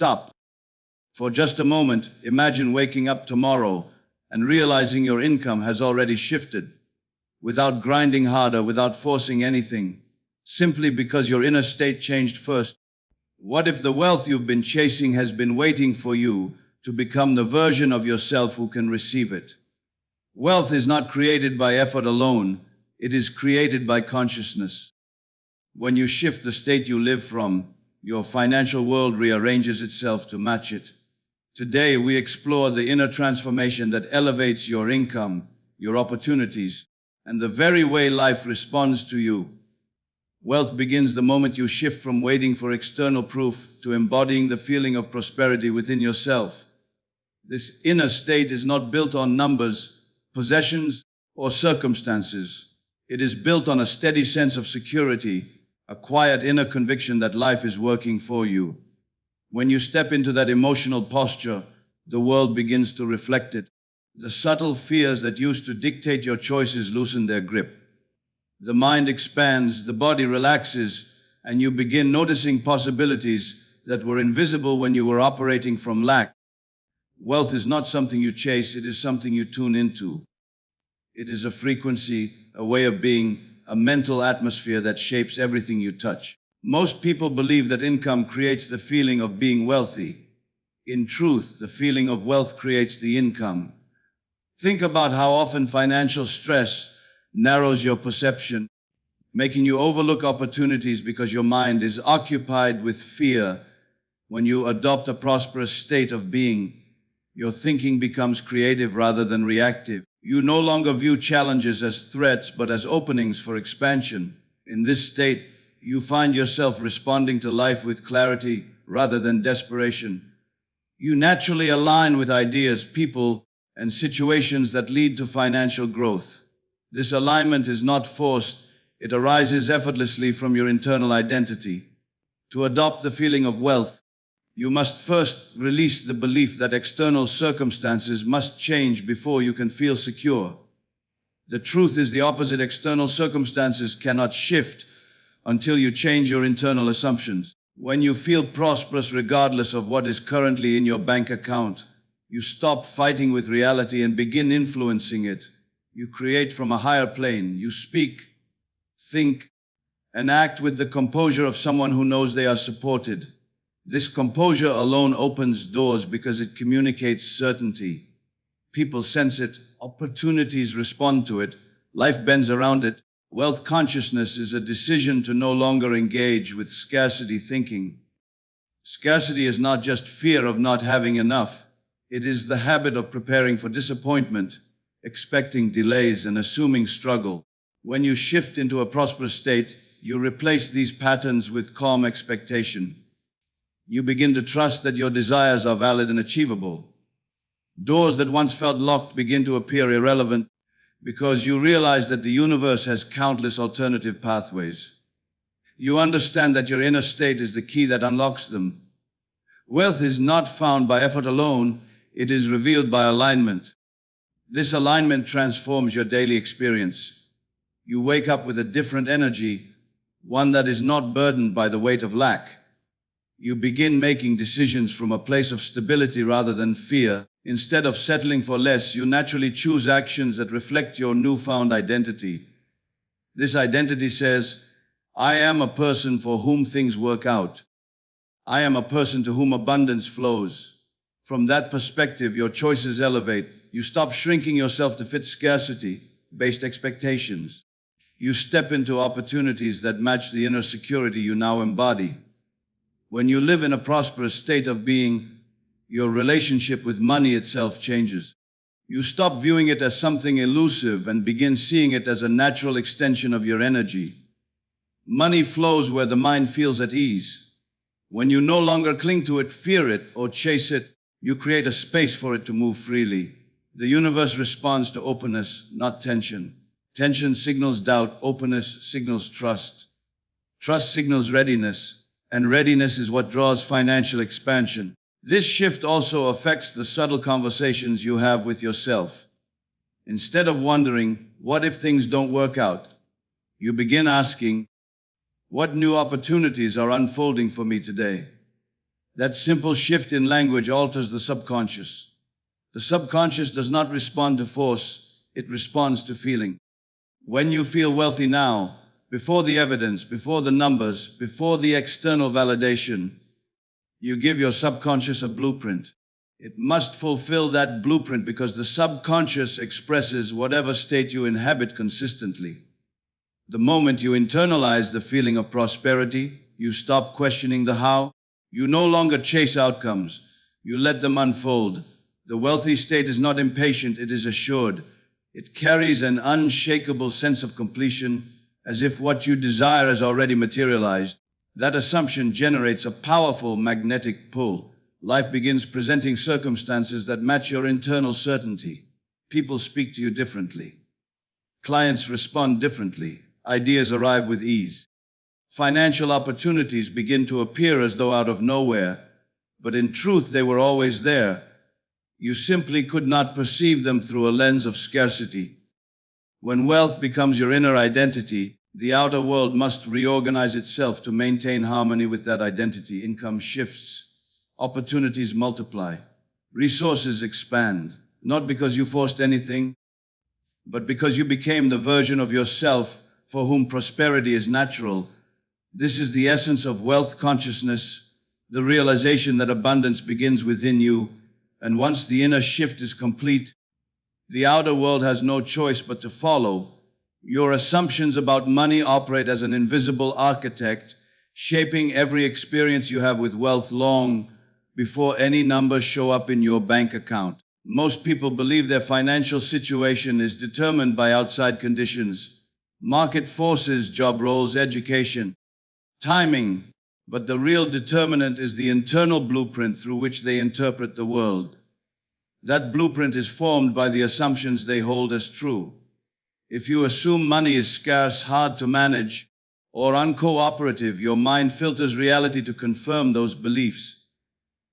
stop. For just a moment, imagine waking up tomorrow and realizing your income has already shifted, without grinding harder, without forcing anything, simply because your inner state changed first. What if the wealth you've been chasing has been waiting for you to become the version of yourself who can receive it? Wealth is not created by effort alone, it is created by consciousness. When you shift the state you live from, your financial world rearranges itself to match it. Today we explore the inner transformation that elevates your income, your opportunities, and the very way life responds to you. Wealth begins the moment you shift from waiting for external proof to embodying the feeling of prosperity within yourself. This inner state is not built on numbers, possessions, or circumstances. It is built on a steady sense of security, a quiet inner conviction that life is working for you. When you step into that emotional posture, the world begins to reflect it. The subtle fears that used to dictate your choices loosen their grip. The mind expands, the body relaxes, and you begin noticing possibilities that were invisible when you were operating from lack. Wealth is not something you chase, it is something you tune into. It is a frequency, a way of being, a mental atmosphere that shapes everything you touch. Most people believe that income creates the feeling of being wealthy. In truth, the feeling of wealth creates the income. Think about how often financial stress narrows your perception, making you overlook opportunities because your mind is occupied with fear. When you adopt a prosperous state of being, your thinking becomes creative rather than reactive. You no longer view challenges as threats but as openings for expansion. In this state, you find yourself responding to life with clarity rather than desperation. You naturally align with ideas, people, and situations that lead to financial growth. This alignment is not forced, it arises effortlessly from your internal identity. To adopt the feeling of wealth, you must first release the belief that external circumstances must change before you can feel secure. The truth is the opposite. External circumstances cannot shift until you change your internal assumptions. When you feel prosperous regardless of what is currently in your bank account, you stop fighting with reality and begin influencing it. You create from a higher plane. You speak, think, and act with the composure of someone who knows they are supported. This composure alone opens doors because it communicates certainty. People sense it, opportunities respond to it, life bends around it. Wealth consciousness is a decision to no longer engage with scarcity thinking. Scarcity is not just fear of not having enough. It is the habit of preparing for disappointment, expecting delays, and assuming struggle. When you shift into a prosperous state, you replace these patterns with calm expectation. You begin to trust that your desires are valid and achievable. Doors that once felt locked begin to appear irrelevant because you realize that the universe has countless alternative pathways. You understand that your inner state is the key that unlocks them. Wealth is not found by effort alone, it is revealed by alignment. This alignment transforms your daily experience. You wake up with a different energy, one that is not burdened by the weight of lack. You begin making decisions from a place of stability rather than fear. Instead of settling for less, you naturally choose actions that reflect your newfound identity. This identity says, I am a person for whom things work out. I am a person to whom abundance flows. From that perspective, your choices elevate. You stop shrinking yourself to fit scarcity-based expectations. You step into opportunities that match the inner security you now embody. When you live in a prosperous state of being, your relationship with money itself changes. You stop viewing it as something elusive and begin seeing it as a natural extension of your energy. Money flows where the mind feels at ease. When you no longer cling to it, fear it, or chase it, you create a space for it to move freely. The universe responds to openness, not tension. Tension signals doubt, openness signals trust. Trust signals readiness, and readiness is what draws financial expansion. This shift also affects the subtle conversations you have with yourself. Instead of wondering, what if things don't work out? You begin asking, what new opportunities are unfolding for me today? That simple shift in language alters the subconscious. The subconscious does not respond to force, it responds to feeling. When you feel wealthy now, before the evidence, before the numbers, before the external validation, you give your subconscious a blueprint. It must fulfill that blueprint because the subconscious expresses whatever state you inhabit consistently. The moment you internalize the feeling of prosperity, you stop questioning the how. You no longer chase outcomes. You let them unfold. The wealthy state is not impatient, it is assured. It carries an unshakable sense of completion, as if what you desire has already materialized. That assumption generates a powerful magnetic pull. Life begins presenting circumstances that match your internal certainty. People speak to you differently. Clients respond differently. Ideas arrive with ease. Financial opportunities begin to appear as though out of nowhere, but in truth they were always there. You simply could not perceive them through a lens of scarcity. When wealth becomes your inner identity, the outer world must reorganize itself to maintain harmony with that identity. Income shifts. Opportunities multiply. Resources expand. Not because you forced anything, but because you became the version of yourself for whom prosperity is natural. This is the essence of wealth consciousness, the realization that abundance begins within you, and once the inner shift is complete, the outer world has no choice but to follow. Your assumptions about money operate as an invisible architect, shaping every experience you have with wealth long before any numbers show up in your bank account. Most people believe their financial situation is determined by outside conditions, market forces, job roles, education, timing, but the real determinant is the internal blueprint through which they interpret the world. That blueprint is formed by the assumptions they hold as true. If you assume money is scarce, hard to manage, or uncooperative, your mind filters reality to confirm those beliefs.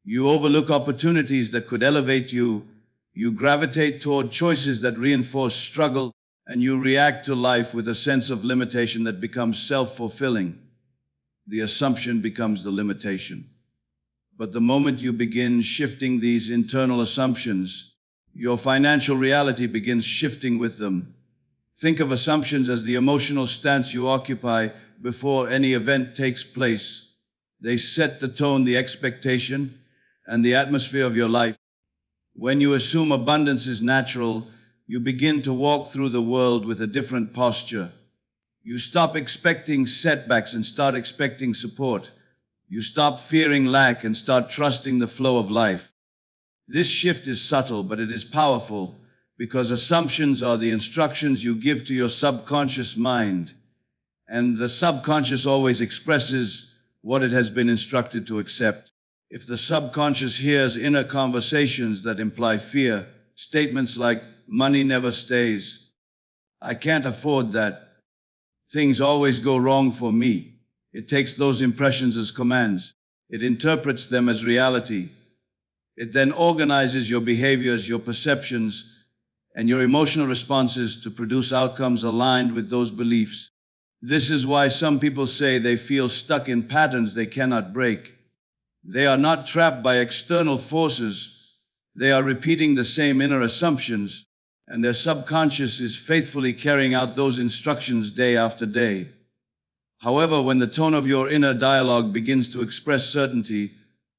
You overlook opportunities that could elevate you, you gravitate toward choices that reinforce struggle, and you react to life with a sense of limitation that becomes self-fulfilling. The assumption becomes the limitation. But the moment you begin shifting these internal assumptions, your financial reality begins shifting with them. Think of assumptions as the emotional stance you occupy before any event takes place. They set the tone, the expectation, and the atmosphere of your life. When you assume abundance is natural, you begin to walk through the world with a different posture. You stop expecting setbacks and start expecting support. You stop fearing lack and start trusting the flow of life. This shift is subtle, but it is powerful, because assumptions are the instructions you give to your subconscious mind, and the subconscious always expresses what it has been instructed to accept. If the subconscious hears inner conversations that imply fear, statements like, "Money never stays," "I can't afford that," "Things always go wrong for me," it takes those impressions as commands. It interprets them as reality. It then organizes your behaviors, your perceptions, and your emotional responses to produce outcomes aligned with those beliefs. This is why some people say they feel stuck in patterns they cannot break. They are not trapped by external forces. They are repeating the same inner assumptions, and their subconscious is faithfully carrying out those instructions day after day. However, when the tone of your inner dialogue begins to express certainty,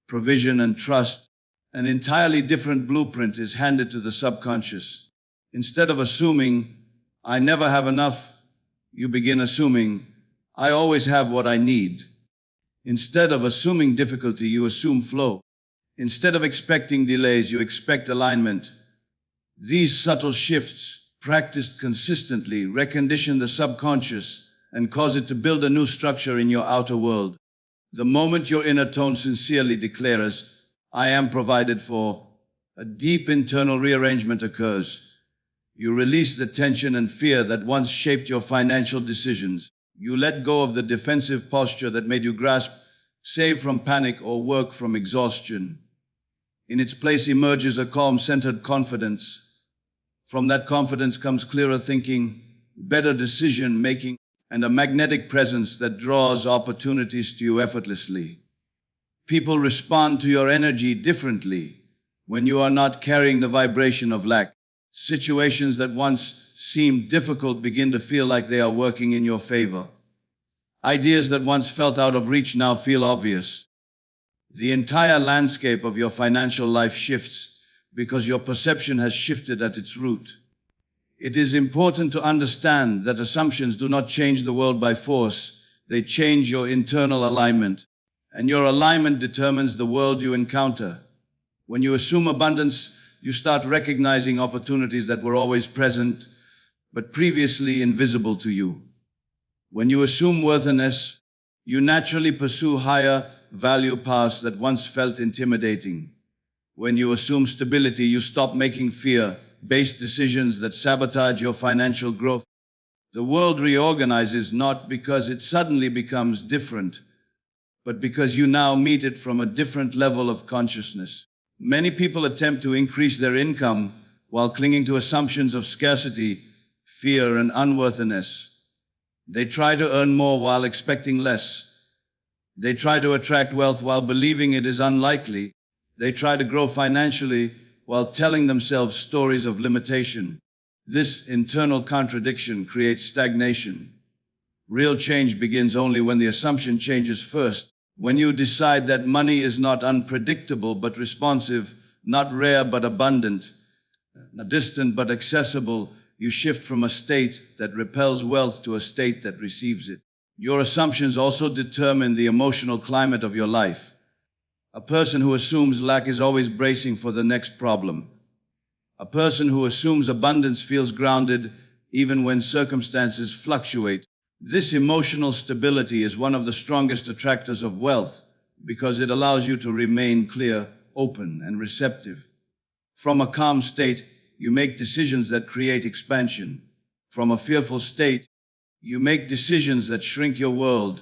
provision, and trust, an entirely different blueprint is handed to the subconscious. Instead of assuming, "I never have enough," you begin assuming, "I always have what I need." Instead of assuming difficulty, you assume flow. Instead of expecting delays, you expect alignment. These subtle shifts, practiced consistently, recondition the subconscious and cause it to build a new structure in your outer world. The moment your inner tone sincerely declares, "I am provided for," a deep internal rearrangement occurs. You release the tension and fear that once shaped your financial decisions. You let go of the defensive posture that made you grasp, save from panic, or work from exhaustion. In its place emerges a calm, centered confidence. From that confidence comes clearer thinking, better decision-making, and a magnetic presence that draws opportunities to you effortlessly. People respond to your energy differently when you are not carrying the vibration of lack. Situations that once seemed difficult begin to feel like they are working in your favor. Ideas that once felt out of reach now feel obvious. The entire landscape of your financial life shifts because your perception has shifted at its root. It is important to understand that assumptions do not change the world by force. They change your internal alignment, and your alignment determines the world you encounter. When you assume abundance, you start recognizing opportunities that were always present, but previously invisible to you. When you assume worthiness, you naturally pursue higher value paths that once felt intimidating. When you assume stability, you stop making fear-based decisions that sabotage your financial growth. The world reorganizes not because it suddenly becomes different, but because you now meet it from a different level of consciousness. Many people attempt to increase their income while clinging to assumptions of scarcity, fear, and unworthiness. They try to earn more while expecting less. They try to attract wealth while believing it is unlikely. They try to grow financially while telling themselves stories of limitation. This internal contradiction creates stagnation. Real change begins only when the assumption changes first. When you decide that money is not unpredictable but responsive, not rare but abundant, not distant but accessible, you shift from a state that repels wealth to a state that receives it. Your assumptions also determine the emotional climate of your life. A person who assumes lack is always bracing for the next problem. A person who assumes abundance feels grounded even when circumstances fluctuate. This emotional stability is one of the strongest attractors of wealth because it allows you to remain clear, open, and receptive. From a calm state, you make decisions that create expansion. From a fearful state, you make decisions that shrink your world.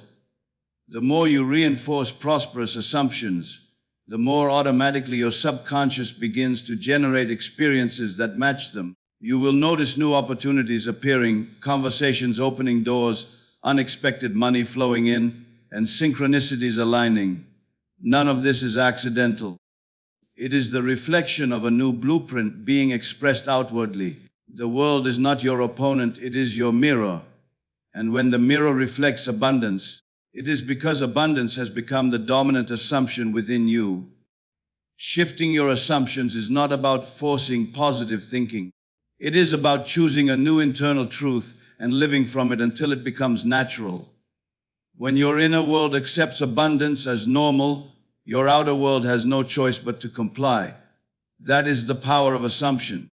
The more you reinforce prosperous assumptions, the more automatically your subconscious begins to generate experiences that match them. You will notice new opportunities appearing, conversations opening doors, unexpected money flowing in, and synchronicities aligning. None of this is accidental. It is the reflection of a new blueprint being expressed outwardly. The world is not your opponent, it is your mirror. And when the mirror reflects abundance, it is because abundance has become the dominant assumption within you. Shifting your assumptions is not about forcing positive thinking. It is about choosing a new internal truth and living from it until it becomes natural. When your inner world accepts abundance as normal, your outer world has no choice but to comply. That is the power of assumption.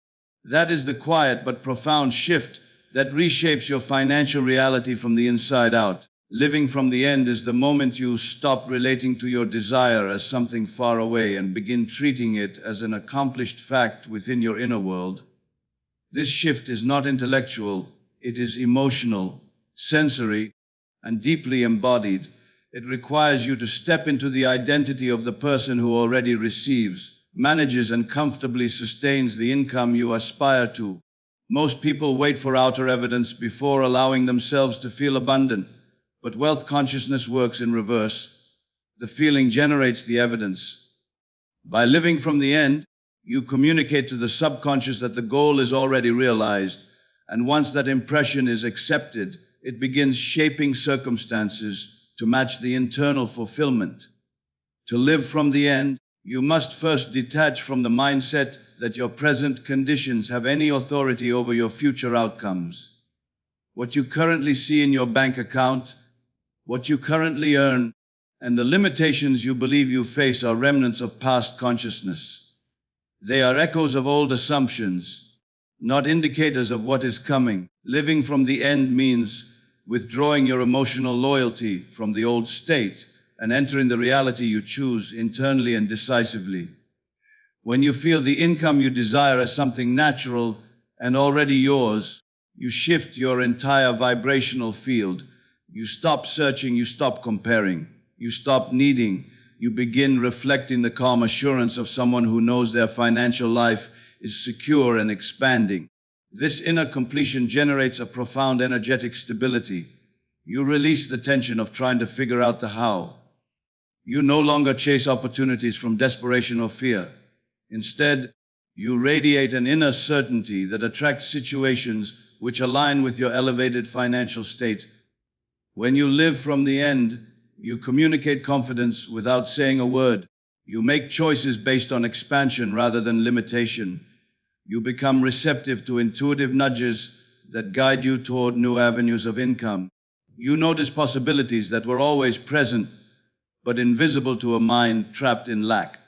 That is the quiet but profound shift that reshapes your financial reality from the inside out. Living from the end is the moment you stop relating to your desire as something far away and begin treating it as an accomplished fact within your inner world. This shift is not intellectual, it is emotional, sensory, and deeply embodied. It requires you to step into the identity of the person who already receives, manages, and comfortably sustains the income you aspire to. Most people wait for outer evidence before allowing themselves to feel abundant, but wealth consciousness works in reverse. The feeling generates the evidence. By living from the end, you communicate to the subconscious that the goal is already realized, and once that impression is accepted, it begins shaping circumstances to match the internal fulfillment. To live from the end, you must first detach from the mindset that your present conditions have any authority over your future outcomes. What you currently see in your bank account, what you currently earn, and the limitations you believe you face are remnants of past consciousness. They are echoes of old assumptions, not indicators of what is coming. Living from the end means withdrawing your emotional loyalty from the old state and entering the reality you choose internally and decisively. When you feel the income you desire as something natural and already yours, you shift your entire vibrational field. You stop searching, you stop comparing, you stop needing, you begin reflecting the calm assurance of someone who knows their financial life is secure and expanding. This inner completion generates a profound energetic stability. You release the tension of trying to figure out the how. You no longer chase opportunities from desperation or fear. Instead, you radiate an inner certainty that attracts situations which align with your elevated financial state. When you live from the end, you communicate confidence without saying a word. You make choices based on expansion rather than limitation. You become receptive to intuitive nudges that guide you toward new avenues of income. You notice possibilities that were always present, but invisible to a mind trapped in lack.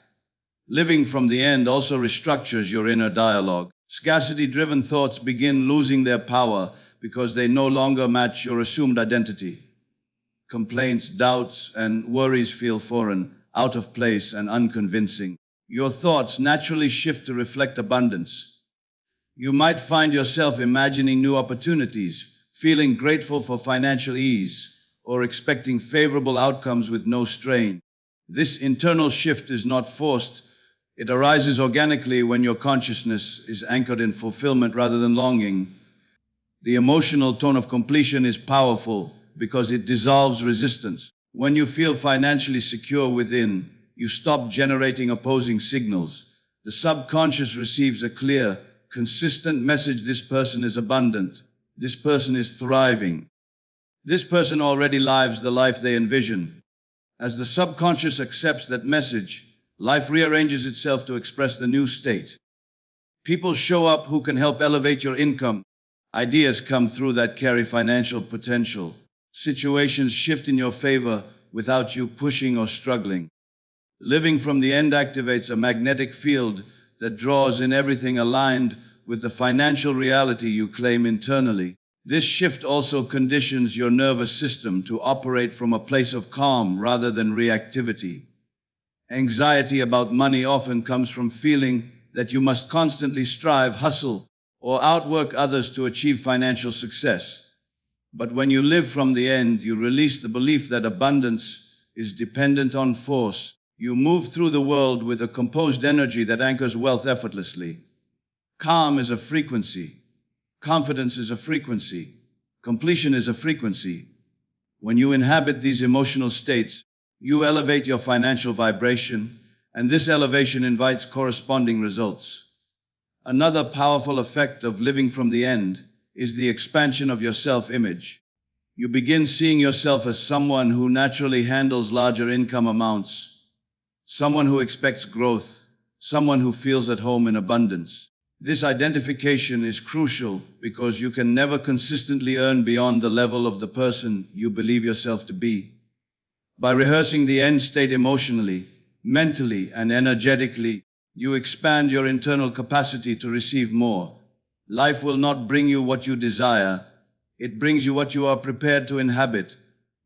Living from the end also restructures your inner dialogue. Scarcity-driven thoughts begin losing their power because they no longer match your assumed identity. Complaints, doubts, and worries feel foreign, out of place, and unconvincing. Your thoughts naturally shift to reflect abundance. You might find yourself imagining new opportunities, feeling grateful for financial ease, or expecting favorable outcomes with no strain. This internal shift is not forced. It arises organically when your consciousness is anchored in fulfillment rather than longing. The emotional tone of completion is powerful because it dissolves resistance. When you feel financially secure within, you stop generating opposing signals. The subconscious receives a clear, consistent message: this person is abundant. This person is thriving. This person already lives the life they envision. As the subconscious accepts that message, life rearranges itself to express the new state. People show up who can help elevate your income. Ideas come through that carry financial potential. Situations shift in your favor without you pushing or struggling. Living from the end activates a magnetic field that draws in everything aligned with the financial reality you claim internally. This shift also conditions your nervous system to operate from a place of calm rather than reactivity. Anxiety about money often comes from feeling that you must constantly strive, hustle, or outwork others to achieve financial success. But when you live from the end, you release the belief that abundance is dependent on force. You move through the world with a composed energy that anchors wealth effortlessly. Calm is a frequency. Confidence is a frequency. Completion is a frequency. When you inhabit these emotional states, you elevate your financial vibration, and this elevation invites corresponding results. Another powerful effect of living from the end is the expansion of your self-image. You begin seeing yourself as someone who naturally handles larger income amounts, someone who expects growth, someone who feels at home in abundance. This identification is crucial because you can never consistently earn beyond the level of the person you believe yourself to be. By rehearsing the end state emotionally, mentally, and energetically, you expand your internal capacity to receive more. Life will not bring you what you desire. It brings you what you are prepared to inhabit.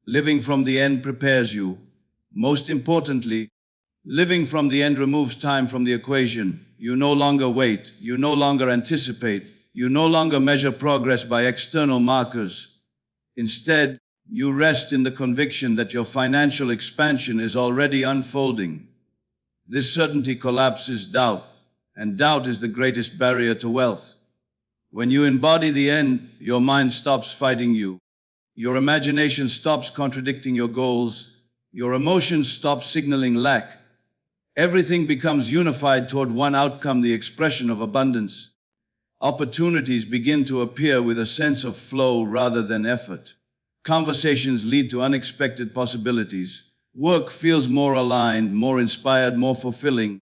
Living from the end prepares you. Most importantly, living from the end removes time from the equation. You no longer wait. You no longer anticipate. You no longer measure progress by external markers. Instead, you rest in the conviction that your financial expansion is already unfolding. This certainty collapses doubt, and doubt is the greatest barrier to wealth. When you embody the end, your mind stops fighting you. Your imagination stops contradicting your goals. Your emotions stop signaling lack. Everything becomes unified toward one outcome, the expression of abundance. Opportunities begin to appear with a sense of flow rather than effort. Conversations lead to unexpected possibilities. Work feels more aligned, more inspired, more fulfilling.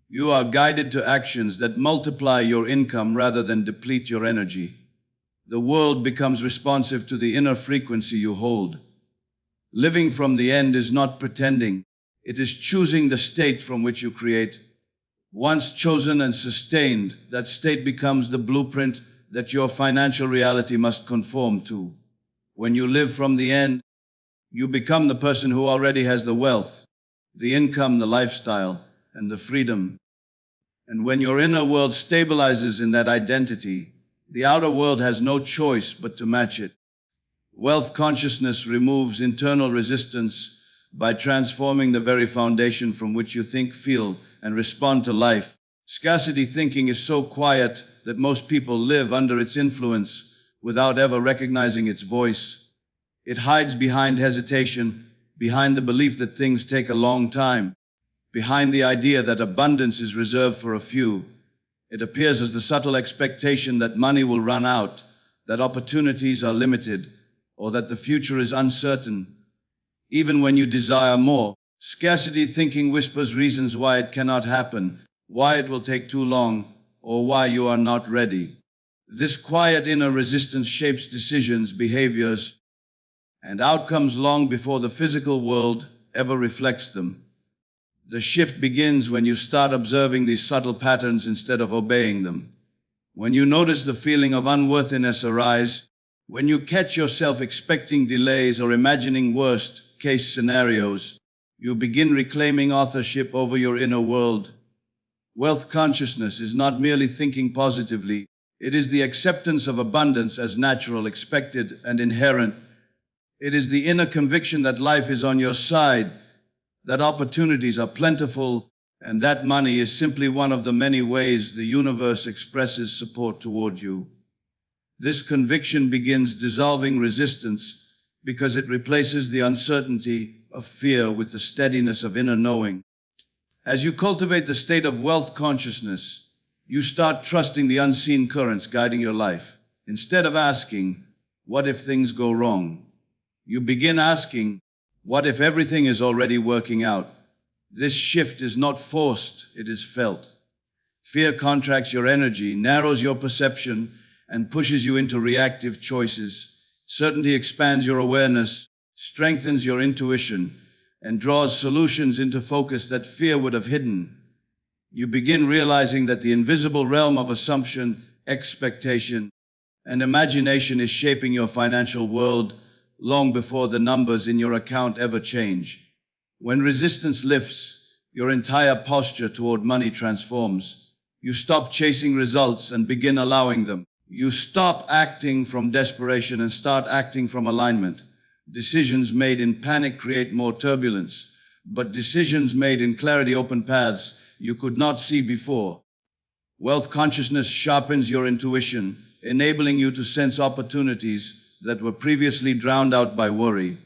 You are guided to actions that multiply your income rather than deplete your energy. The world becomes responsive to the inner frequency you hold. Living from the end is not pretending. It is choosing the state from which you create. Once chosen and sustained, that state becomes the blueprint that your financial reality must conform to. When you live from the end, you become the person who already has the wealth, the income, the lifestyle, and the freedom. And when your inner world stabilizes in that identity, the outer world has no choice but to match it. Wealth consciousness removes internal resistance by transforming the very foundation from which you think, feel, and respond to life. Scarcity thinking is so quiet that most people live under its influence without ever recognizing its voice. It hides behind hesitation, behind the belief that things take a long time, behind the idea that abundance is reserved for a few. It appears as the subtle expectation that money will run out, that opportunities are limited, or that the future is uncertain. Even when you desire more, scarcity thinking whispers reasons why it cannot happen, why it will take too long, or why you are not ready. This quiet inner resistance shapes decisions, behaviors, and outcomes long before the physical world ever reflects them. The shift begins when you start observing these subtle patterns instead of obeying them. When you notice the feeling of unworthiness arise, when you catch yourself expecting delays or imagining worst-case scenarios, you begin reclaiming authorship over your inner world. Wealth consciousness is not merely thinking positively, it is the acceptance of abundance as natural, expected, and inherent. It is the inner conviction that life is on your side, that opportunities are plentiful, and that money is simply one of the many ways the universe expresses support toward you. This conviction begins dissolving resistance because it replaces the uncertainty of fear with the steadiness of inner knowing. As you cultivate the state of wealth consciousness, you start trusting the unseen currents guiding your life. Instead of asking, "What if things go wrong?" you begin asking, "What if everything is already working out?" This shift is not forced, it is felt. Fear contracts your energy, narrows your perception, and pushes you into reactive choices. Certainty expands your awareness, strengthens your intuition, and draws solutions into focus that fear would have hidden. You begin realizing that the invisible realm of assumption, expectation, and imagination is shaping your financial world long before the numbers in your account ever change. When resistance lifts, your entire posture toward money transforms. You stop chasing results and begin allowing them. You stop acting from desperation and start acting from alignment. Decisions made in panic create more turbulence, but decisions made in clarity open paths you could not see before. Wealth consciousness sharpens your intuition, enabling you to sense opportunities that were previously drowned out by worry.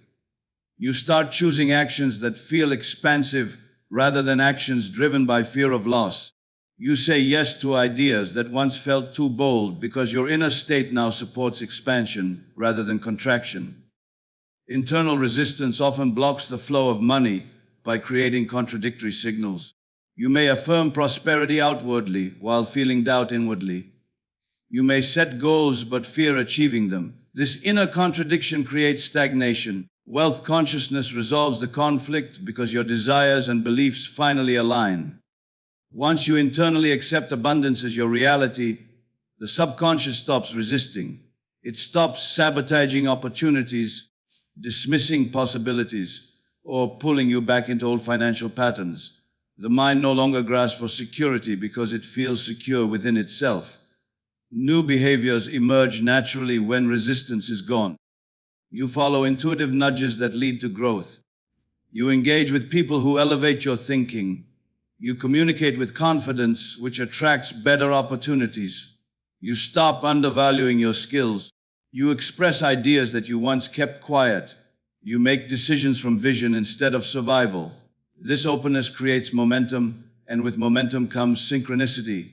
You start choosing actions that feel expansive rather than actions driven by fear of loss. You say yes to ideas that once felt too bold because your inner state now supports expansion rather than contraction. Internal resistance often blocks the flow of money by creating contradictory signals. You may affirm prosperity outwardly while feeling doubt inwardly. You may set goals but fear achieving them. This inner contradiction creates stagnation. Wealth consciousness resolves the conflict because your desires and beliefs finally align. Once you internally accept abundance as your reality, the subconscious stops resisting. It stops sabotaging opportunities, dismissing possibilities, or pulling you back into old financial patterns. The mind no longer grasps for security because it feels secure within itself. New behaviors emerge naturally when resistance is gone. You follow intuitive nudges that lead to growth. You engage with people who elevate your thinking. You communicate with confidence, which attracts better opportunities. You stop undervaluing your skills. You express ideas that you once kept quiet. You make decisions from vision instead of survival. This openness creates momentum, and with momentum comes synchronicity.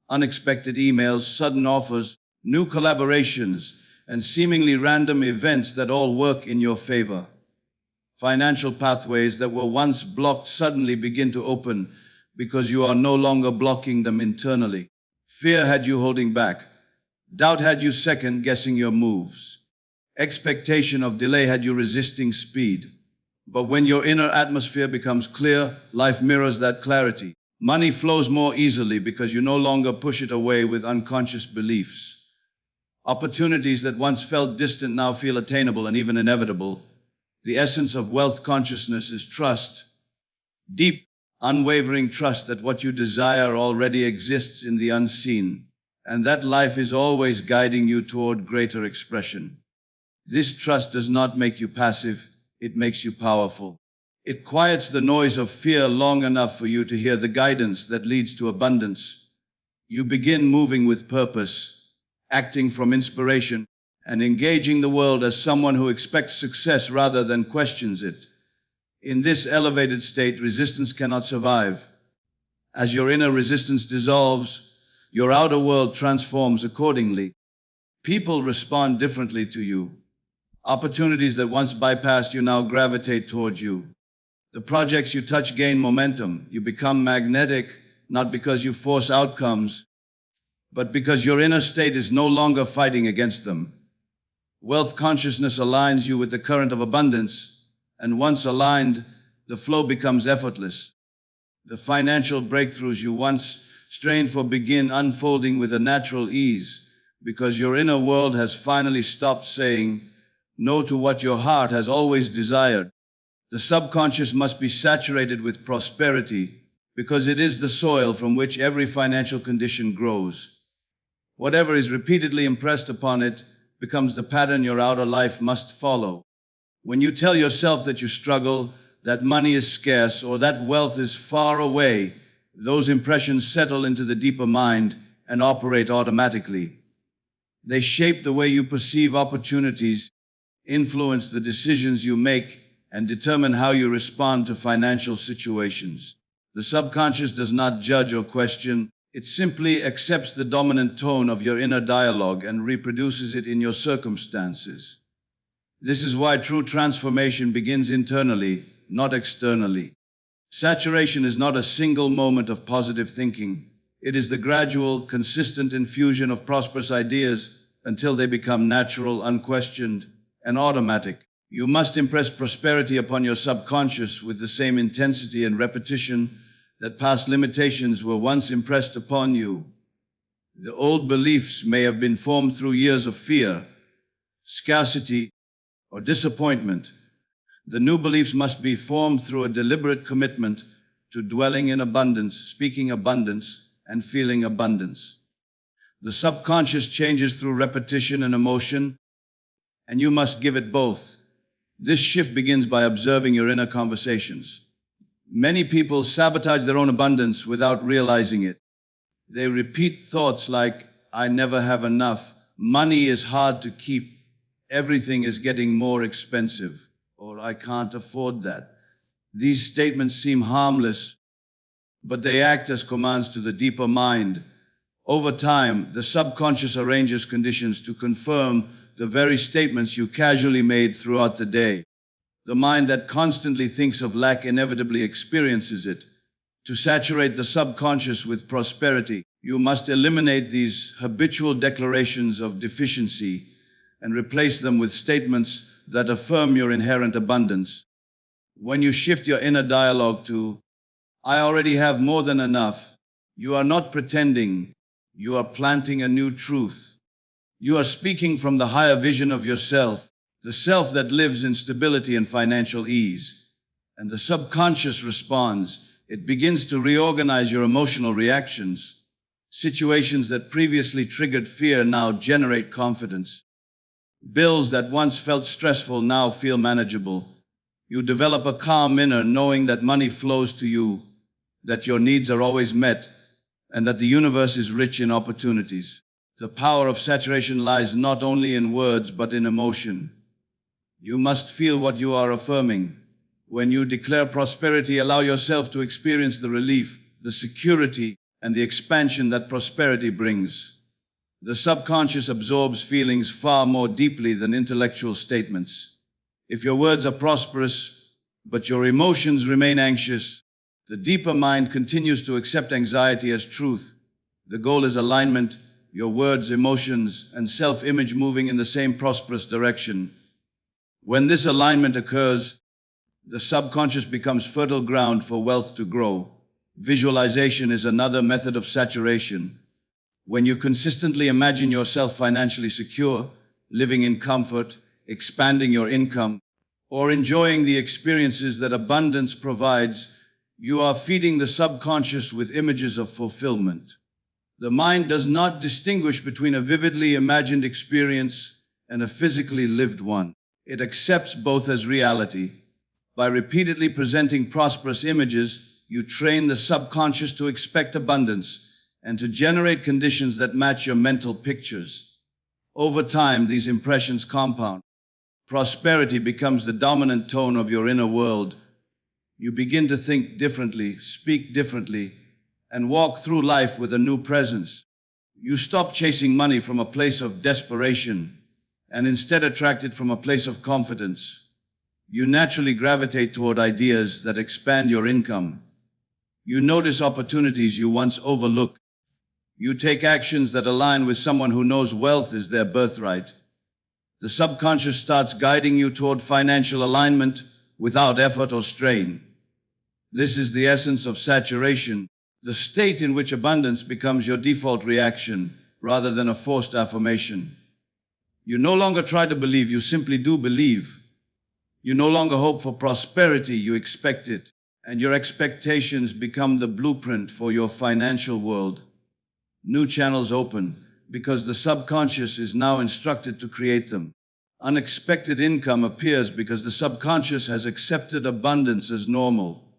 Unexpected emails, sudden offers, new collaborations, and seemingly random events that all work in your favor. Financial pathways that were once blocked suddenly begin to open because you are no longer blocking them internally. Fear had you holding back. Doubt had you second-guessing your moves. Expectation of delay had you resisting speed. But when your inner atmosphere becomes clear, life mirrors that clarity. Money flows more easily because you no longer push it away with unconscious beliefs. Opportunities that once felt distant now feel attainable and even inevitable. The essence of wealth consciousness is trust. Deep, unwavering trust that what you desire already exists in the unseen, and that life is always guiding you toward greater expression. This trust does not make you passive, it makes you powerful. It quiets the noise of fear long enough for you to hear the guidance that leads to abundance. You begin moving with purpose, acting from inspiration, and engaging the world as someone who expects success rather than questions it. In this elevated state, resistance cannot survive. As your inner resistance dissolves, your outer world transforms accordingly. People respond differently to you. Opportunities that once bypassed you now gravitate towards you. The projects you touch gain momentum. You become magnetic, not because you force outcomes, but because your inner state is no longer fighting against them. Wealth consciousness aligns you with the current of abundance, and once aligned, the flow becomes effortless. The financial breakthroughs you once strained for begin unfolding with a natural ease, because your inner world has finally stopped saying no to what your heart has always desired. The subconscious must be saturated with prosperity, because it is the soil from which every financial condition grows. Whatever is repeatedly impressed upon it becomes the pattern your outer life must follow. When you tell yourself that you struggle, that money is scarce, or that wealth is far away, those impressions settle into the deeper mind and operate automatically. They shape the way you perceive opportunities, influence the decisions you make, and determine how you respond to financial situations. The subconscious does not judge or question. It simply accepts the dominant tone of your inner dialogue and reproduces it in your circumstances. This is why true transformation begins internally, not externally. Saturation is not a single moment of positive thinking. It is the gradual, consistent infusion of prosperous ideas until they become natural, unquestioned, and automatic. You must impress prosperity upon your subconscious with the same intensity and repetition that past limitations were once impressed upon you. The old beliefs may have been formed through years of fear, scarcity, or disappointment. The new beliefs must be formed through a deliberate commitment to dwelling in abundance, speaking abundance, and feeling abundance. The subconscious changes through repetition and emotion, and you must give it both. This shift begins by observing your inner conversations. Many people sabotage their own abundance without realizing it. They repeat thoughts like, I never have enough, money is hard to keep, everything is getting more expensive, or I can't afford that. These statements seem harmless, but they act as commands to the deeper mind. Over time, the subconscious arranges conditions to confirm the very statements you casually made throughout the day. The mind that constantly thinks of lack inevitably experiences it. To saturate the subconscious with prosperity, you must eliminate these habitual declarations of deficiency and replace them with statements that affirm your inherent abundance. When you shift your inner dialogue to, I already have more than enough, you are not pretending, you are planting a new truth. You are speaking from the higher vision of yourself, the self that lives in stability and financial ease. And the subconscious responds. It begins to reorganize your emotional reactions. Situations that previously triggered fear now generate confidence. Bills that once felt stressful now feel manageable. You develop a calm inner knowing that money flows to you, that your needs are always met, and that the universe is rich in opportunities. The power of saturation lies not only in words but in emotion. You must feel what you are affirming. When you declare prosperity, allow yourself to experience the relief, the security, and the expansion that prosperity brings. The subconscious absorbs feelings far more deeply than intellectual statements. If your words are prosperous, but your emotions remain anxious, the deeper mind continues to accept anxiety as truth. The goal is alignment, your words, emotions, and self-image moving in the same prosperous direction. When this alignment occurs, the subconscious becomes fertile ground for wealth to grow. Visualization is another method of saturation. When you consistently imagine yourself financially secure, living in comfort, expanding your income, or enjoying the experiences that abundance provides, you are feeding the subconscious with images of fulfillment. The mind does not distinguish between a vividly imagined experience and a physically lived one. It accepts both as reality. By repeatedly presenting prosperous images, you train the subconscious to expect abundance and to generate conditions that match your mental pictures. Over time, these impressions compound. Prosperity becomes the dominant tone of your inner world, You begin to think differently, speak differently, and walk through life with a new presence. You stop chasing money from a place of desperation and instead attract it from a place of confidence. You naturally gravitate toward ideas that expand your income. You notice opportunities you once overlooked. You take actions that align with someone who knows wealth is their birthright. The subconscious starts guiding you toward financial alignment without effort or strain. This is the essence of saturation, the state in which abundance becomes your default reaction rather than a forced affirmation. You no longer try to believe, you simply do believe. You no longer hope for prosperity, you expect it. And your expectations become the blueprint for your financial world. New channels open because the subconscious is now instructed to create them. Unexpected income appears because the subconscious has accepted abundance as normal.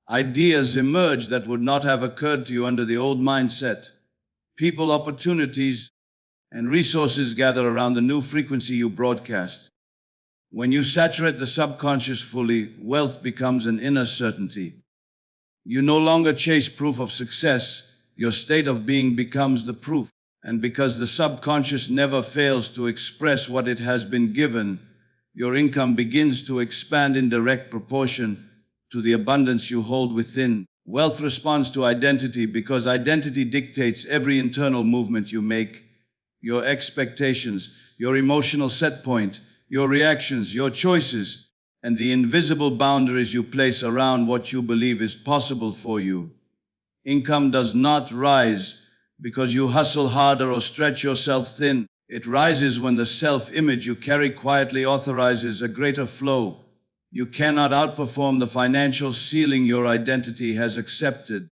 Ideas emerge that would not have occurred to you under the old mindset. People, opportunities, and resources gather around the new frequency you broadcast. When you saturate the subconscious fully, wealth becomes an inner certainty. You no longer chase proof of success, your state of being becomes the proof. And because the subconscious never fails to express what it has been given, your income begins to expand in direct proportion to the abundance you hold within. Wealth responds to identity because identity dictates every internal movement you make. Your expectations, your emotional set point, your reactions, your choices, and the invisible boundaries you place around what you believe is possible for you. Income does not rise because you hustle harder or stretch yourself thin. It rises when the self-image you carry quietly authorizes a greater flow. You cannot outperform the financial ceiling your identity has accepted.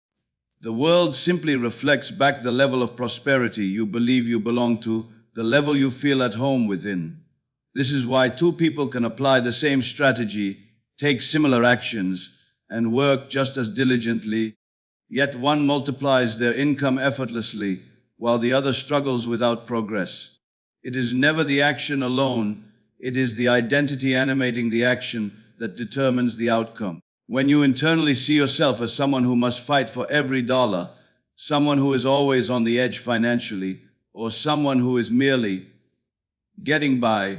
The world simply reflects back the level of prosperity you believe you belong to, the level you feel at home within. This is why two people can apply the same strategy, take similar actions, and work just as diligently, yet one multiplies their income effortlessly, while the other struggles without progress. It is never the action alone, it is the identity animating the action that determines the outcome. When you internally see yourself as someone who must fight for every dollar, someone who is always on the edge financially, or someone who is merely getting by,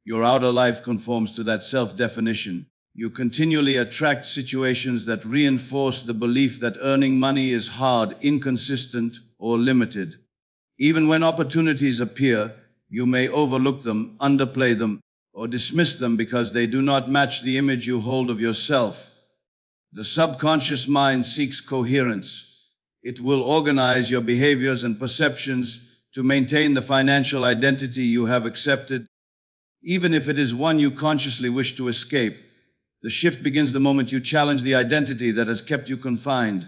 your outer life conforms to that self-definition. You continually attract situations that reinforce the belief that earning money is hard, inconsistent, or limited. Even when opportunities appear, you may overlook them, underplay them, or dismiss them because they do not match the image you hold of yourself. The subconscious mind seeks coherence. It will organize your behaviors and perceptions to maintain the financial identity you have accepted, even if it is one you consciously wish to escape. The shift begins the moment you challenge the identity that has kept you confined.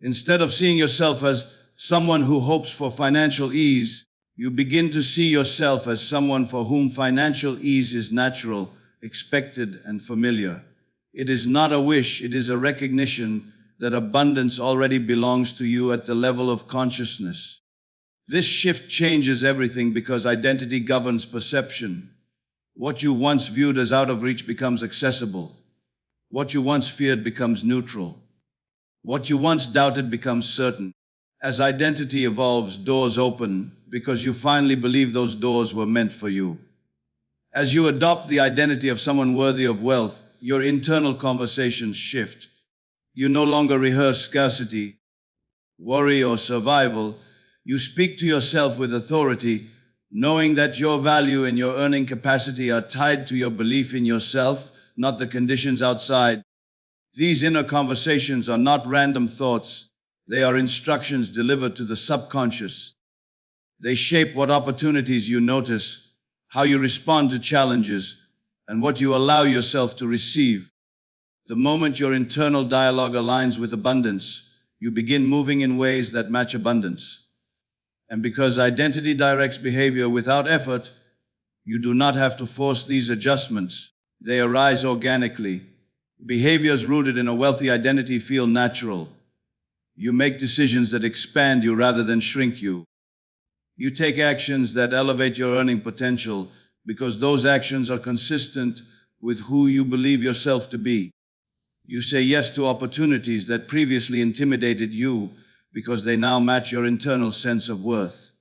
Instead of seeing yourself as someone who hopes for financial ease, you begin to see yourself as someone for whom financial ease is natural, expected, and familiar. It is not a wish, it is a recognition that abundance already belongs to you at the level of consciousness. This shift changes everything because identity governs perception. What you once viewed as out of reach becomes accessible. What you once feared becomes neutral. What you once doubted becomes certain. As identity evolves, doors open because you finally believe those doors were meant for you. As you adopt the identity of someone worthy of wealth, your internal conversations shift. You no longer rehearse scarcity, worry, or survival. You speak to yourself with authority, knowing that your value and your earning capacity are tied to your belief in yourself, not the conditions outside. These inner conversations are not random thoughts. They are instructions delivered to the subconscious. They shape what opportunities you notice, how you respond to challenges, and what you allow yourself to receive. The moment your internal dialogue aligns with abundance, you begin moving in ways that match abundance. And because identity directs behavior without effort, you do not have to force these adjustments. They arise organically. Behaviors rooted in a wealthy identity feel natural. You make decisions that expand you rather than shrink you. You take actions that elevate your earning potential because those actions are consistent with who you believe yourself to be. You say yes to opportunities that previously intimidated you because they now match your internal sense of worth.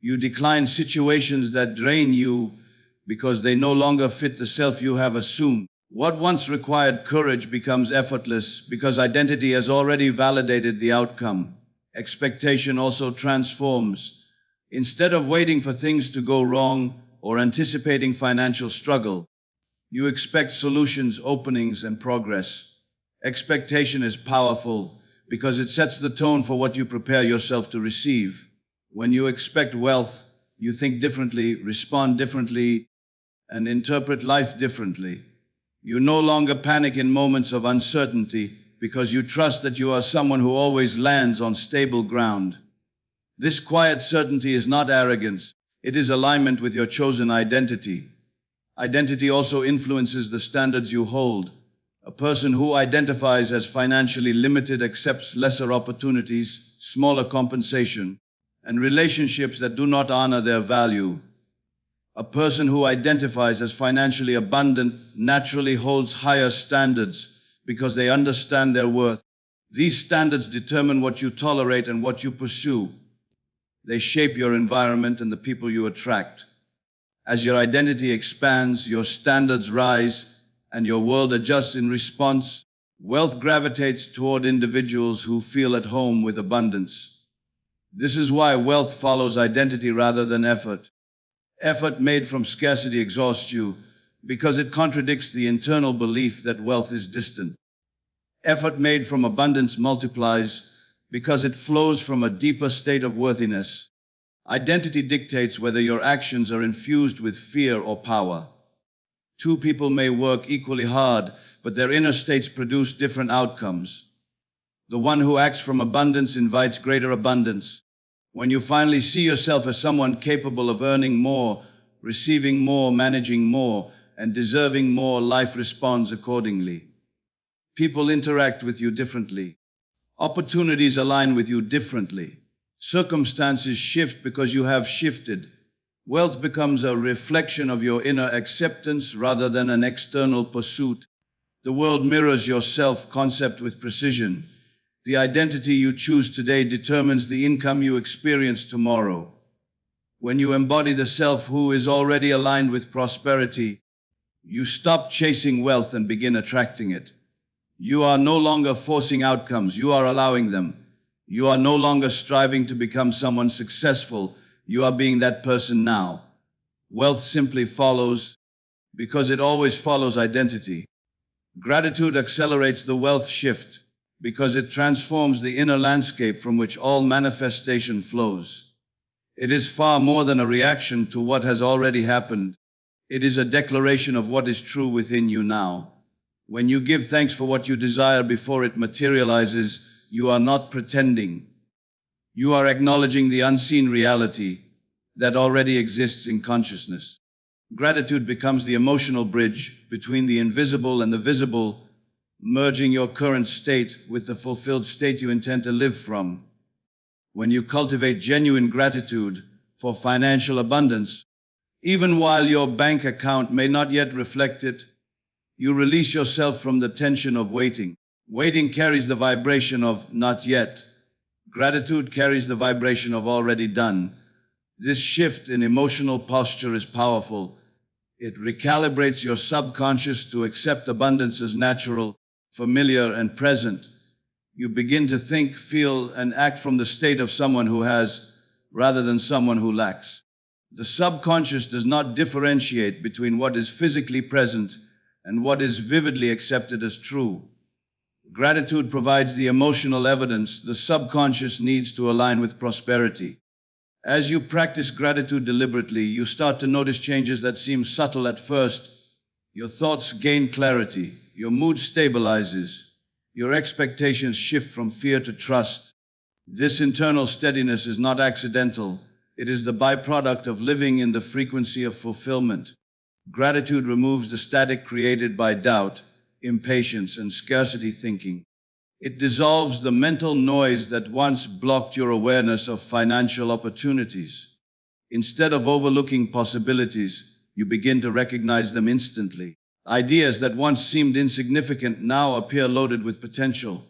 You decline situations that drain you because they no longer fit the self you have assumed. What once required courage becomes effortless because identity has already validated the outcome. Expectation also transforms. Instead of waiting for things to go wrong or anticipating financial struggle, you expect solutions, openings, and progress. Expectation is powerful because it sets the tone for what you prepare yourself to receive. When you expect wealth, you think differently, respond differently, and interpret life differently. You no longer panic in moments of uncertainty because you trust that you are someone who always lands on stable ground. This quiet certainty is not arrogance, it is alignment with your chosen identity. Identity also influences the standards you hold. A person who identifies as financially limited accepts lesser opportunities, smaller compensation, and relationships that do not honor their value. A person who identifies as financially abundant naturally holds higher standards because they understand their worth. These standards determine what you tolerate and what you pursue. They shape your environment and the people you attract. As your identity expands, your standards rise, and your world adjusts in response. Wealth gravitates toward individuals who feel at home with abundance. This is why wealth follows identity rather than effort. Effort made from scarcity exhausts you because it contradicts the internal belief that wealth is distant. Effort made from abundance multiplies because it flows from a deeper state of worthiness. Identity dictates whether your actions are infused with fear or power. Two people may work equally hard, but their inner states produce different outcomes. The one who acts from abundance invites greater abundance. When you finally see yourself as someone capable of earning more, receiving more, managing more, and deserving more, life responds accordingly. People interact with you differently. Opportunities align with you differently. Circumstances shift because you have shifted. Wealth becomes a reflection of your inner acceptance rather than an external pursuit. The world mirrors your self-concept with precision. The identity you choose today determines the income you experience tomorrow. When you embody the self who is already aligned with prosperity, you stop chasing wealth and begin attracting it. You are no longer forcing outcomes, you are allowing them. You are no longer striving to become someone successful, you are being that person now. Wealth simply follows because it always follows identity. Gratitude accelerates the wealth shift because it transforms the inner landscape from which all manifestation flows. It is far more than a reaction to what has already happened. It is a declaration of what is true within you now. When you give thanks for what you desire before it materializes, you are not pretending. You are acknowledging the unseen reality that already exists in consciousness. Gratitude becomes the emotional bridge between the invisible and the visible, merging your current state with the fulfilled state you intend to live from. When you cultivate genuine gratitude for financial abundance, even while your bank account may not yet reflect it, you release yourself from the tension of waiting. Waiting carries the vibration of not yet. Gratitude carries the vibration of already done. This shift in emotional posture is powerful. It recalibrates your subconscious to accept abundance as natural, familiar, and present. You begin to think, feel, and act from the state of someone who has, rather than someone who lacks. The subconscious does not differentiate between what is physically present and what is vividly accepted as true. Gratitude provides the emotional evidence the subconscious needs to align with prosperity. As you practice gratitude deliberately, you start to notice changes that seem subtle at first. Your thoughts gain clarity, your mood stabilizes, your expectations shift from fear to trust. This internal steadiness is not accidental. It is the byproduct of living in the frequency of fulfillment. Gratitude removes the static created by doubt, impatience, and scarcity thinking. It dissolves the mental noise that once blocked your awareness of financial opportunities. Instead of overlooking possibilities, you begin to recognize them instantly. Ideas that once seemed insignificant now appear loaded with potential.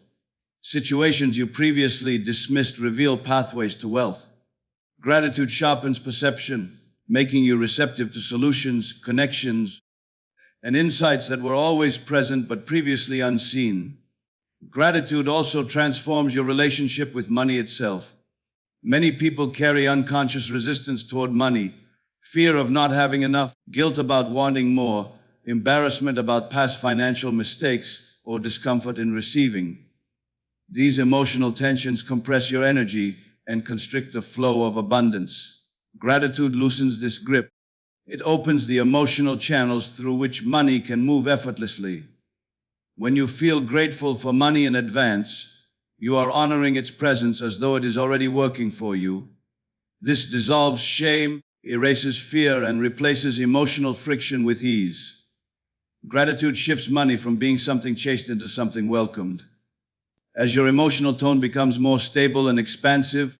Situations you previously dismissed reveal pathways to wealth. Gratitude sharpens perception, making you receptive to solutions, connections, and insights that were always present but previously unseen. Gratitude also transforms your relationship with money itself. Many people carry unconscious resistance toward money, fear of not having enough, guilt about wanting more, embarrassment about past financial mistakes, or discomfort in receiving. These emotional tensions compress your energy and constrict the flow of abundance. Gratitude loosens this grip. It opens the emotional channels through which money can move effortlessly. When you feel grateful for money in advance, you are honoring its presence as though it is already working for you. This dissolves shame, erases fear, and replaces emotional friction with ease. Gratitude shifts money from being something chased into something welcomed. As your emotional tone becomes more stable and expansive,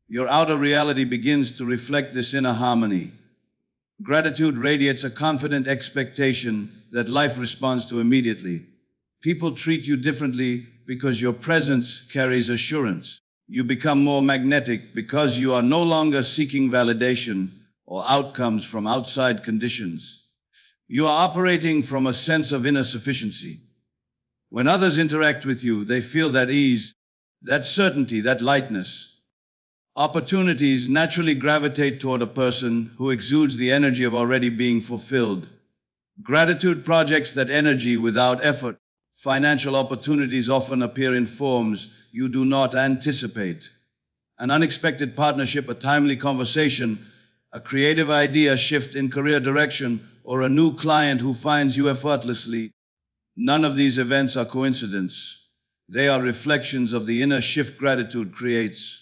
your outer reality begins to reflect this inner harmony. Gratitude radiates a confident expectation that life responds to immediately. People treat you differently because your presence carries assurance. You become more magnetic because you are no longer seeking validation or outcomes from outside conditions. You are operating from a sense of inner sufficiency. When others interact with you, they feel that ease, that certainty, that lightness. Opportunities naturally gravitate toward a person who exudes the energy of already being fulfilled. Gratitude projects that energy without effort. Financial opportunities often appear in forms you do not anticipate. An unexpected partnership, a timely conversation, a creative idea shift in career direction, or a new client who finds you effortlessly. None of these events are coincidence. They are reflections of the inner shift gratitude creates.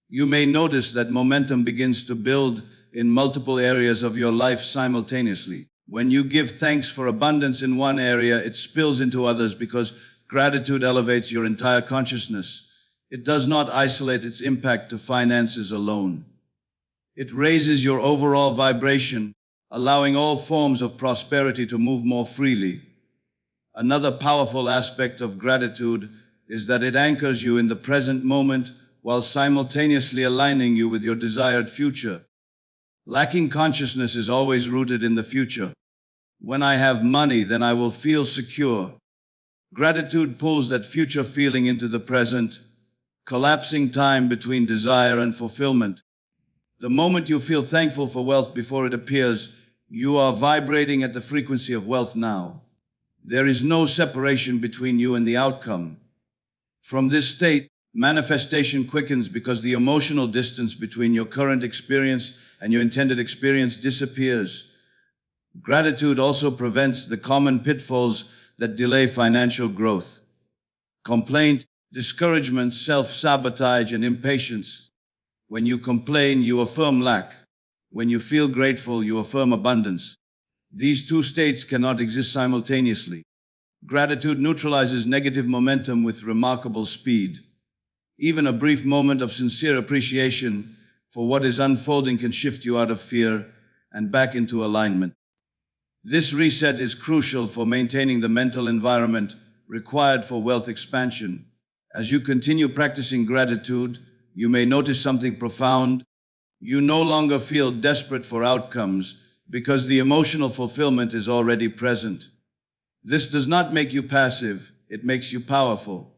You may notice that momentum begins to build in multiple areas of your life simultaneously. When you give thanks for abundance in one area, it spills into others because gratitude elevates your entire consciousness. It does not isolate its impact to finances alone. It raises your overall vibration, allowing all forms of prosperity to move more freely. Another powerful aspect of gratitude is that it anchors you in the present moment while simultaneously aligning you with your desired future. Lacking consciousness is always rooted in the future. When I have money, then I will feel secure. Gratitude pulls that future feeling into the present, collapsing time between desire and fulfillment. The moment you feel thankful for wealth before it appears, you are vibrating at the frequency of wealth now. There is no separation between you and the outcome. From this state, manifestation quickens because the emotional distance between your current experience and your intended experience disappears. Gratitude also prevents the common pitfalls that delay financial growth. Complaint, discouragement, self-sabotage, and impatience. When you complain, you affirm lack. When you feel grateful, you affirm abundance. These two states cannot exist simultaneously. Gratitude neutralizes negative momentum with remarkable speed. Even a brief moment of sincere appreciation for what is unfolding can shift you out of fear and back into alignment. This reset is crucial for maintaining the mental environment required for wealth expansion. As you continue practicing gratitude, you may notice something profound. You no longer feel desperate for outcomes because the emotional fulfillment is already present. This does not make you passive, it makes you powerful.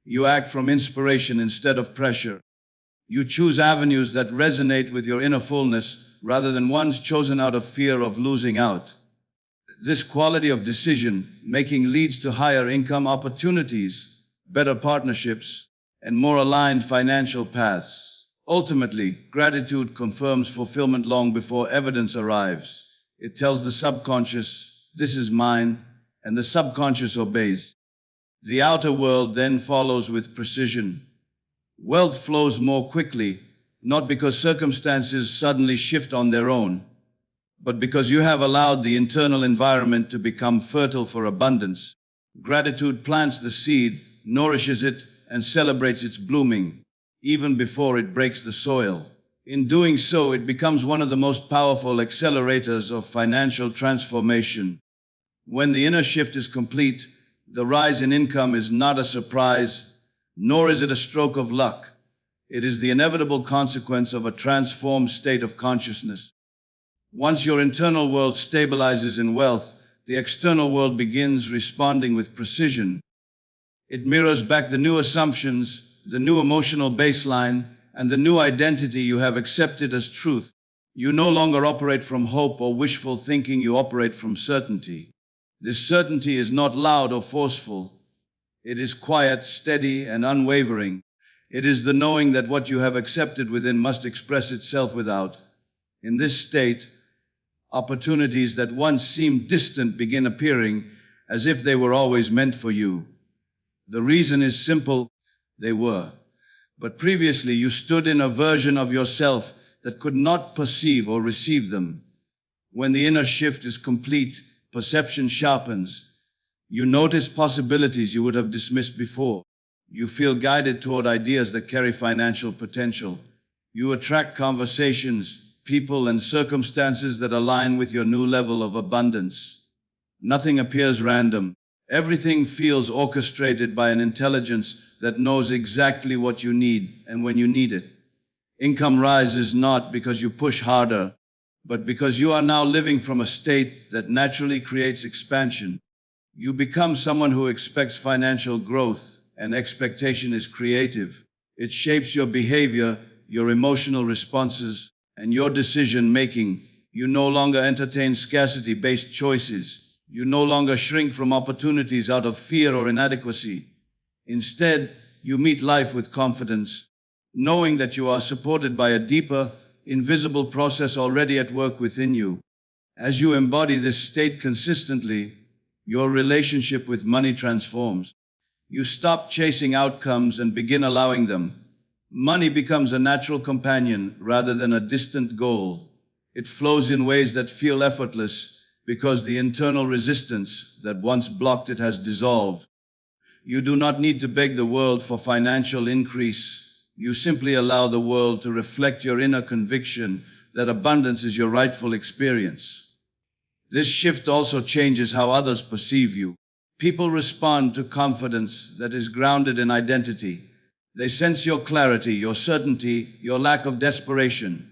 You act from inspiration instead of pressure. You choose avenues that resonate with your inner fullness rather than ones chosen out of fear of losing out. This quality of decision-making leads to higher income opportunities, better partnerships, and more aligned financial paths. Ultimately, gratitude confirms fulfillment long before evidence arrives. It tells the subconscious, "This is mine," and the subconscious obeys. The outer world then follows with precision. Wealth flows more quickly, not because circumstances suddenly shift on their own, but because you have allowed the internal environment to become fertile for abundance. Gratitude plants the seed, nourishes it, and celebrates its blooming, even before it breaks the soil. In doing so, it becomes one of the most powerful accelerators of financial transformation. When the inner shift is complete, the rise in income is not a surprise, nor is it a stroke of luck. It is the inevitable consequence of a transformed state of consciousness. Once your internal world stabilizes in wealth, the external world begins responding with precision. It mirrors back the new assumptions, the new emotional baseline, and the new identity you have accepted as truth. You no longer operate from hope or wishful thinking, you operate from certainty. This certainty is not loud or forceful. It is quiet, steady, and unwavering. It is the knowing that what you have accepted within must express itself without. In this state, opportunities that once seemed distant begin appearing as if they were always meant for you. The reason is simple: they were. But previously you stood in a version of yourself that could not perceive or receive them. When the inner shift is complete, perception sharpens. You notice possibilities you would have dismissed before. You feel guided toward ideas that carry financial potential. You attract conversations, people, and circumstances that align with your new level of abundance. Nothing appears random. Everything feels orchestrated by an intelligence that knows exactly what you need and when you need it. Income rises not because you push harder, but because you are now living from a state that naturally creates expansion. You become someone who expects financial growth, and expectation is creative. It shapes your behavior, your emotional responses, and your decision-making. You no longer entertain scarcity-based choices. You no longer shrink from opportunities out of fear or inadequacy. Instead, you meet life with confidence, knowing that you are supported by a deeper, invisible process already at work within you. As you embody this state consistently, your relationship with money transforms. You stop chasing outcomes and begin allowing them. Money becomes a natural companion rather than a distant goal. It flows in ways that feel effortless because the internal resistance that once blocked it has dissolved. You do not need to beg the world for financial increase. You simply allow the world to reflect your inner conviction that abundance is your rightful experience. This shift also changes how others perceive you. People respond to confidence that is grounded in identity. They sense your clarity, your certainty, your lack of desperation.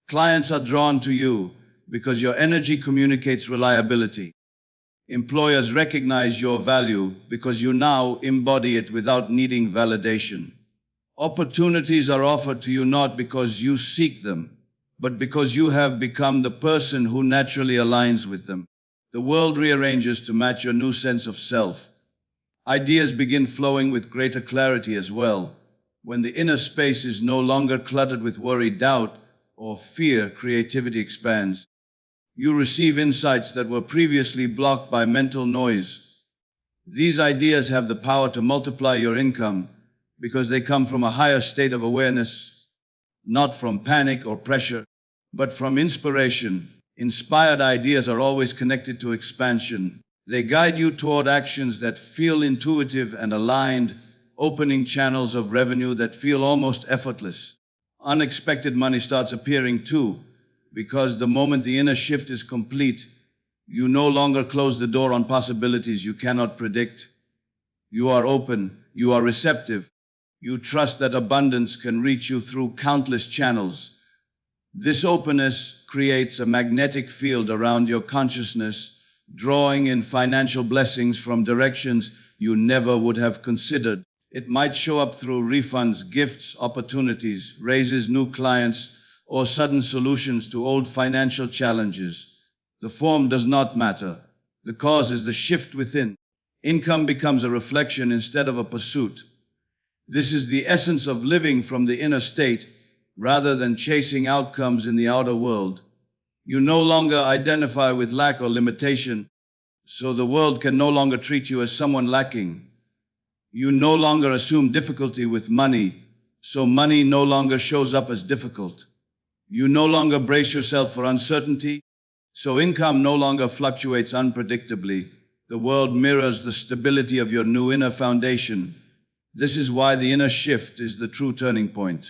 Clients are drawn to you because your energy communicates reliability. Employers recognize your value because you now embody it without needing validation. Opportunities are offered to you not because you seek them, but because you have become the person who naturally aligns with them. The world rearranges to match your new sense of self. Ideas begin flowing with greater clarity as well. When the inner space is no longer cluttered with worry, doubt, or fear, creativity expands. You receive insights that were previously blocked by mental noise. These ideas have the power to multiply your income because they come from a higher state of awareness, not from panic or pressure, but from inspiration. Inspired ideas are always connected to expansion. They guide you toward actions that feel intuitive and aligned, opening channels of revenue that feel almost effortless. Unexpected money starts appearing too, because the moment the inner shift is complete, you no longer close the door on possibilities you cannot predict. You are open, you are receptive. You trust that abundance can reach you through countless channels. This openness creates a magnetic field around your consciousness, drawing in financial blessings from directions you never would have considered. It might show up through refunds, gifts, opportunities, raises, new clients, or sudden solutions to old financial challenges. The form does not matter. The cause is the shift within. Income becomes a reflection instead of a pursuit. This is the essence of living from the inner state rather than chasing outcomes in the outer world. You no longer identify with lack or limitation, so the world can no longer treat you as someone lacking. You no longer assume difficulty with money, so money no longer shows up as difficult. You no longer brace yourself for uncertainty, so income no longer fluctuates unpredictably. The world mirrors the stability of your new inner foundation. This is why the inner shift is the true turning point.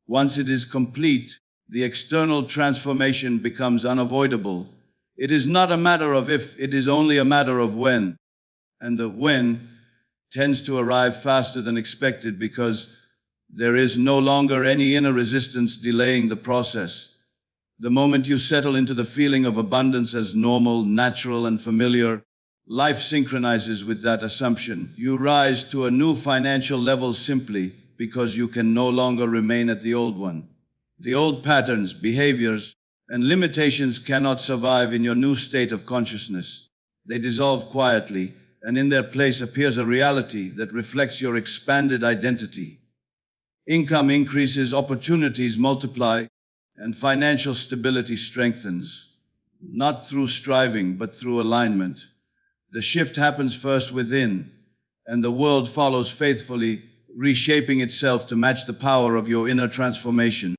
Once it is complete, the external transformation becomes unavoidable. It is not a matter of if, it is only a matter of when. And the when tends to arrive faster than expected because there is no longer any inner resistance delaying the process. The moment you settle into the feeling of abundance as normal, natural, and familiar, life synchronizes with that assumption. You rise to a new financial level simply because you can no longer remain at the old one. The old patterns, behaviors, and limitations cannot survive in your new state of consciousness. They dissolve quietly, and in their place appears a reality that reflects your expanded identity. Income increases, opportunities multiply, and financial stability strengthens, not through striving, but through alignment. The shift happens first within, and the world follows faithfully, reshaping itself to match the power of your inner transformation.